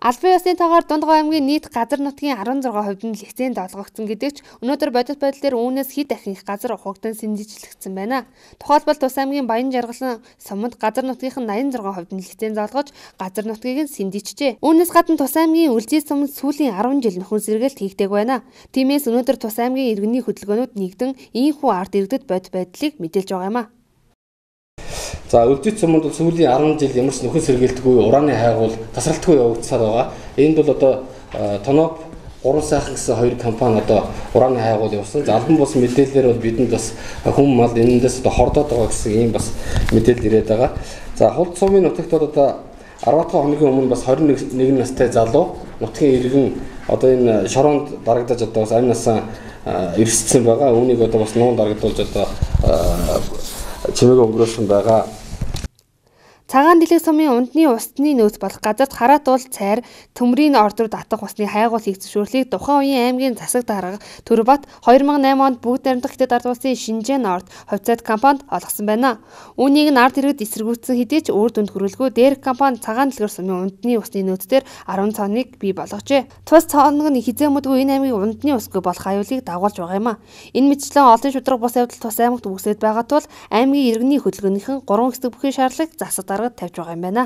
Албан ёсны тоогоор Дундгой аймгийн нийт газар нутгийн 16% нь лицензд олгогдсон гэдэг ч өнөөдөр бодит байдлаар үүнээс хэд дахин их газар ухагдан сэндэжлэгдсэн байна. Тухайлбал Тус аймгийн Баян Жаргалан суманд газар нутгийнх нь 86% нь лиценз олгож газар нутгийг нь сэндэжжээ. Үүнээс гадна Тус аймгийн Үлжий суманд сүүлийн 10 жил нөхөн сэргээлт хийгдээг байна. Тиймээс өнөөдөр Тус аймгийн иргэний хөдөлгөөнүүд нэгдэн ийхүү ард иргэдэд бодит байдлыг мэдээлж байгаа юм а. За Үлжий суманд сүүлийн 10 жил ямарч нөхөн сэргээлтгүй ураны хайгуул тасралтгүй явагдсаар байгаа. Энд бол одоо Тоноп 3 сайхан гэсэн хоёр компани одоо ураны хайгуул явуулсан. За албан бус мэдээлэлээр бол бидэнд бас хүм мал энэндээс одоо хордоод байгаа гэсэн ийм бас мэдээлэл ирээд байгаа. За Хулд сумын нутагт бол одоо 10 хоногийн өмнө бас 21 настай залуу нутгийн иргэн одоо энэ шороонд дарагдаж одоо бас амь насаа эрсдсэн байгаа. Үүнийг одоо бас нуун дарагдуулж одоо чимээг өнгөрөөсөн байгаа. Цагаан дэлэг сумын ундны усны нөөц болох газарт хараат уул цайр төмрийн ордор татах усны хайгуул хийх зөвшөөрлийг тухайн үеийн аймгийн засаг дарга Төрбат 2008 онд бүгд найрамдах Хятад ард улсын Шинжээн орд хувьцаат компанид олгосон байна. Үүнийг нь ард иргэд эсэргүүцсэн хэдий ч үр дүнд хүрэлгүй дээрх компани Цагаан дэлгэр сумын ундны усны нөөцдөр 10 цоныг бий болгожээ. Тус цоног нь хизээмэдгүй энэ аймгийн ундны усгүй болох аюулыг дагуулж байгаа юм а. Энэ мэтчлэн олон шударга бус явдал Тус аймагт үүсээд байгаа тул аймгийн иргэний хөдөлгөөнийхэн 3 хэсэг бүхий шаардлагыг засаг даргад тавьж байгаа юм байна.